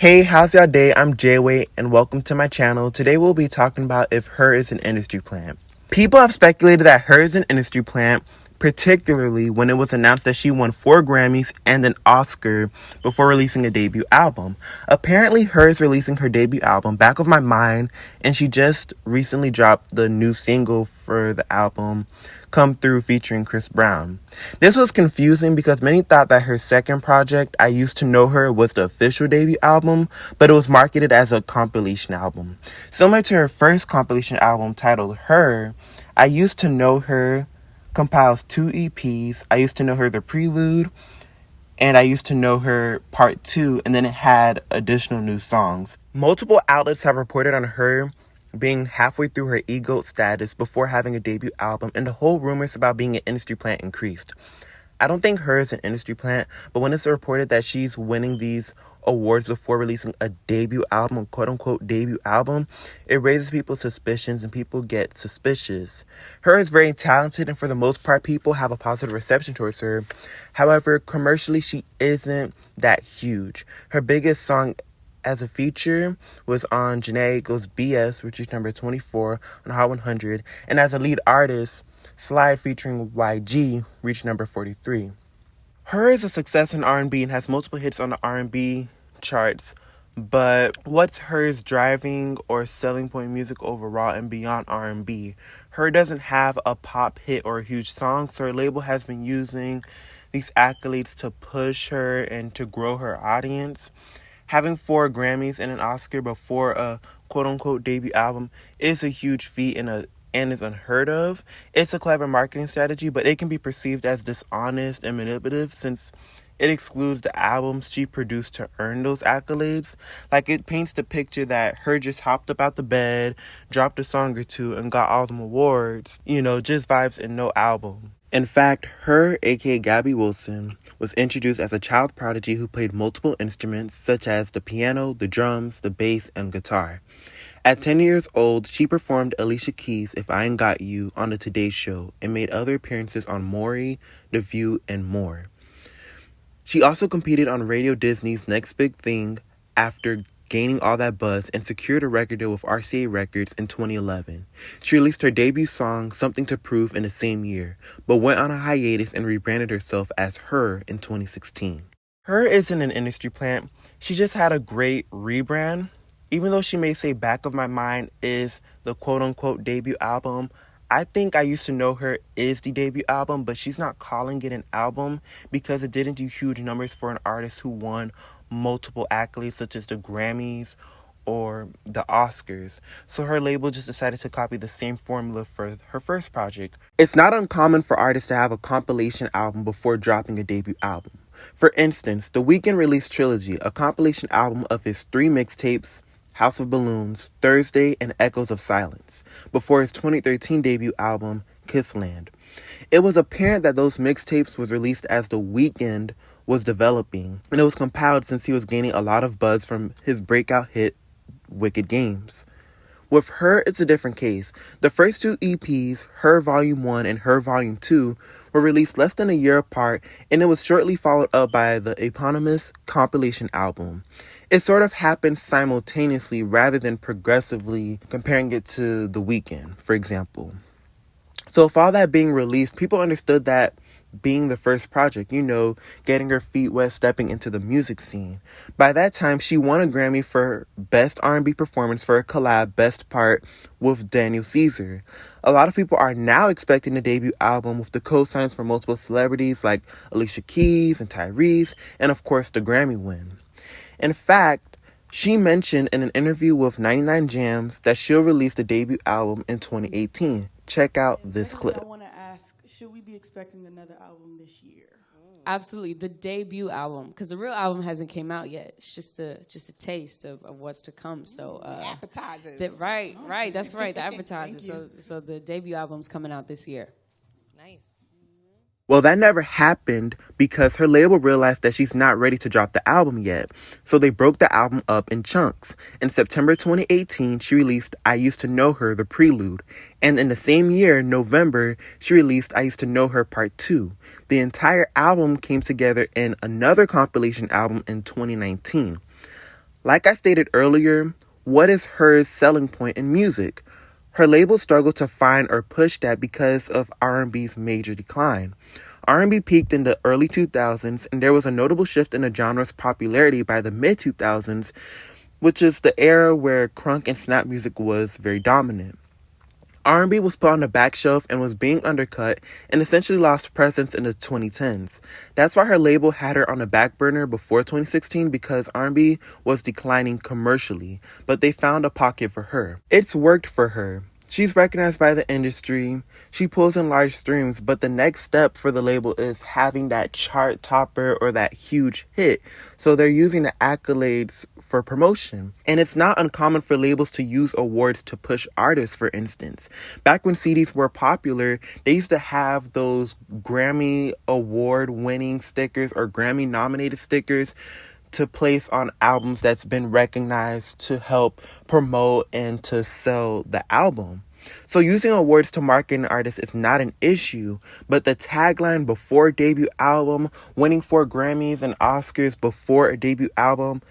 Hey, how's y'all day? I'm Jay and welcome to my channel. Today we'll be talking about if H.E.R is an industry plant. People have speculated that H.E.R is an industry plant, particularly when it was announced that she won 4 Grammys and an Oscar before releasing a debut album. Apparently, H.E.R is releasing her debut album, Back of My Mind, and she just recently dropped the new single for the album, Come Through, featuring Chris Brown. This was confusing because many thought that her second project, I Used to Know Her, was the official debut album, but it was marketed as a compilation album. Similar to her first compilation album titled H.E.R, I Used to Know Her compiles 2 EPs, I Used to Know Her The Prelude, and I Used to Know Her Part 2, and then it had additional new songs. Multiple outlets have reported on H.E.R being halfway through her EGOT status before having a debut album, and the whole rumors about being an industry plant increased. I don't think H.E.R is an industry plant, but when it's reported that she's winning these awards before releasing a debut album, a quote-unquote debut album, it raises people's suspicions and people get suspicious. H.E.R is very talented, and for the most part, people have a positive reception towards her. However, commercially, she isn't that huge. Her biggest song as a feature was on Jhené Aiko's BS, which is number 24 on Hot 100, and as a lead artist, Slide featuring YG reached number 43. H.E.R is a success in R&B and has multiple hits on the R&B charts, but what's H.E.R's driving or selling point music overall and beyond R&B? H.E.R doesn't have a pop hit or a huge song, so her label has been using these accolades to push her and to grow her audience. Having 4 Grammys and an Oscar before a quote-unquote debut album is a huge feat and is unheard of. It's a clever marketing strategy, but it can be perceived as dishonest and manipulative since it excludes the albums she produced to earn those accolades. Like, it paints the picture that H.E.R just hopped up out the bed, dropped a song or two, and got all them awards. Just vibes and no album. In fact, H.E.R, aka Gabby Wilson, was introduced as a child prodigy who played multiple instruments such as the piano, the drums, the bass, and guitar. At 10 years old, she performed Alicia Keys' If I Ain't Got You on The Today Show and made other appearances on Maury, The View, and more. She also competed on Radio Disney's Next Big Thing after gaining all that buzz and secured a record deal with RCA Records in 2011. She released her debut song, Something to Prove, in the same year, but went on a hiatus and rebranded herself as H.E.R in 2016. H.E.R isn't an industry plant. She just had a great rebrand. Even though she may say Back of My Mind is the quote-unquote debut album, I think I Used to Know Her is the debut album, but she's not calling it an album because it didn't do huge numbers for an artist who won multiple accolades such as the Grammys or the Oscars. So her label just decided to copy the same formula for her first project. It's not uncommon for artists to have a compilation album before dropping a debut album. For instance, The Weeknd released Trilogy, a compilation album of his 3 mixtapes, House of Balloons, Thursday, and Echoes of Silence, before his 2013 debut album, Kissland. It was apparent that those mixtapes was released as The Weeknd was developing, and it was compiled since he was gaining a lot of buzz from his breakout hit, Wicked Games. With H.E.R, it's a different case. The first 2 EPs, H.E.R Volume 1 and H.E.R Volume 2, were released less than a year apart, and it was shortly followed up by the eponymous compilation album. It sort of happened simultaneously rather than progressively, comparing it to The Weeknd, for example. So with all that being released, people understood that being the first project, getting her feet wet, stepping into the music scene. By that time, she won a Grammy for Best R&B Performance for a collab Best Part with Daniel Caesar. A lot of people are now expecting a debut album with the co-signs for multiple celebrities like Alicia Keys and Tyrese, and of course the Grammy win. In fact, she mentioned in an interview with 99 Jams that she'll release the debut album in 2018. Check out this clip. I want to ask, should we be expecting another album this year? Absolutely, the debut album, because the real album hasn't came out yet. It's just a taste of what's to come. So appetizers. Right. That's right. The appetizers. So the debut album's coming out this year. Nice. Well, that never happened because her label realized that she's not ready to drop the album yet. So they broke the album up in chunks. In September 2018, she released I Used to Know Her, The Prelude. And in the same year, November, she released I Used to Know Her Part 2. The entire album came together in another compilation album in 2019. Like I stated earlier, what is H.E.R.'s selling point in music? Her label struggled to find or push that because of R&B's major decline. R&B peaked in the early 2000s, and there was a notable shift in the genre's popularity by the mid-2000s, which is the era where crunk and snap music was very dominant. R&B was put on the back shelf and was being undercut and essentially lost presence in the 2010s. That's why her label had her on the back burner before 2016, because R&B was declining commercially, but they found a pocket for her. It's worked for her. She's recognized by the industry, she pulls in large streams, but the next step for the label is having that chart topper or that huge hit. So they're using the accolades for promotion. And it's not uncommon for labels to use awards to push artists, for instance. Back when CDs were popular, they used to have those Grammy award winning stickers or Grammy nominated stickers to place on albums that's been recognized to help promote and to sell the album. So using awards to market an artist is not an issue, but the tagline before debut album, winning 4 Grammys and Oscars before a debut album,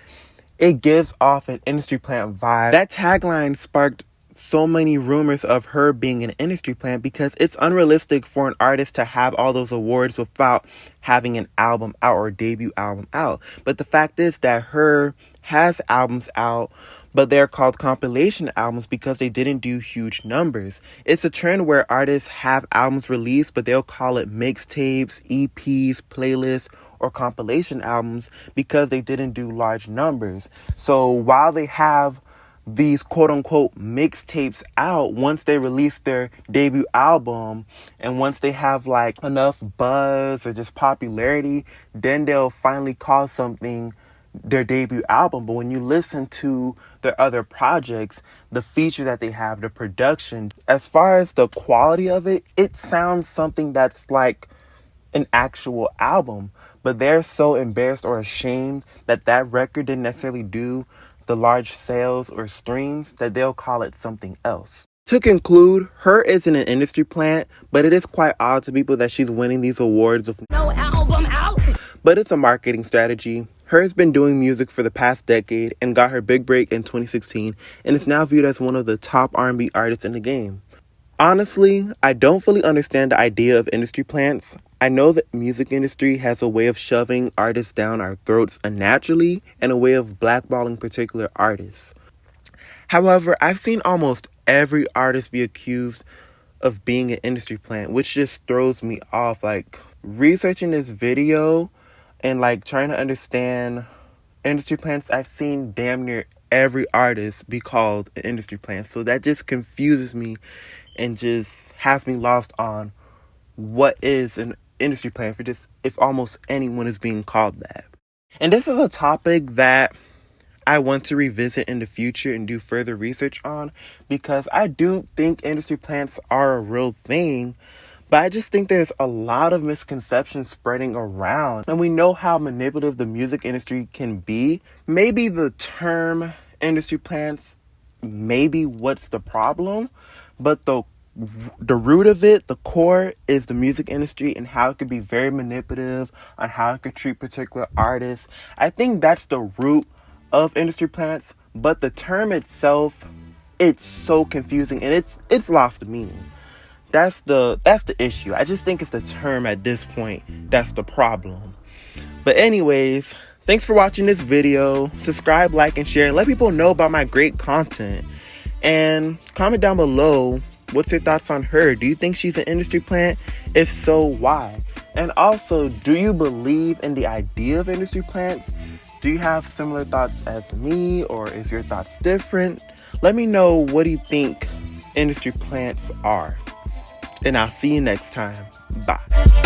it gives off an industry plant vibe. That tagline sparked so many rumors of her being an industry plant because it's unrealistic for an artist to have all those awards without having an album out or a debut album out. But the fact is that H.E.R. has albums out, but they're called compilation albums because they didn't do huge numbers. It's a trend where artists have albums released, but they'll call it mixtapes, EPs, playlists, or compilation albums because they didn't do large numbers. So while they have these quote-unquote mixtapes out, once they release their debut album and once they have like enough buzz or just popularity, then they'll finally call something their debut album. But when you listen to their other projects, the feature that they have, the production, as far as the quality of it, it sounds something that's like an actual album. But they're so embarrassed or ashamed that that record didn't necessarily do the large sales or streams that they'll call it something else. To conclude, H.E.R. isn't an industry plant, but it is quite odd to people that she's winning these awards with no album out. But it's a marketing strategy. H.E.R. has been doing music for the past decade and got her big break in 2016 and is now viewed as one of the top R&B artists in the game. Honestly, I don't fully understand the idea of industry plants. I know the music industry has a way of shoving artists down our throats unnaturally and a way of blackballing particular artists. However, I've seen almost every artist be accused of being an industry plant, which just throws me off. Like, researching this video and like trying to understand industry plants, I've seen damn near every artist be called an industry plant. So that just confuses me and just has me lost on what is an industry plant for just if almost anyone is being called that. And this is a topic that I want to revisit in the future and do further research on, because I do think industry plants are a real thing, but I just think there's a lot of misconceptions spreading around, and we know how manipulative the music industry can be. Maybe the term industry plants, maybe what's the problem, but the root of it, the core, is the music industry and how it could be very manipulative on how it could treat particular artists. I think that's the root of industry plants, but the term itself, it's so confusing and it's lost the meaning. That's the issue. I just think it's the term at this point that's the problem. But anyways, thanks for watching this video. Subscribe, like, and share, and let people know about my great content. And comment down below, what's your thoughts on H.E.R? Do you think she's an industry plant? If so, why? And also, do you believe in the idea of industry plants? Do you have similar thoughts as me, or is your thoughts different? Let me know, what do you think industry plants are? And I'll see you next time. Bye.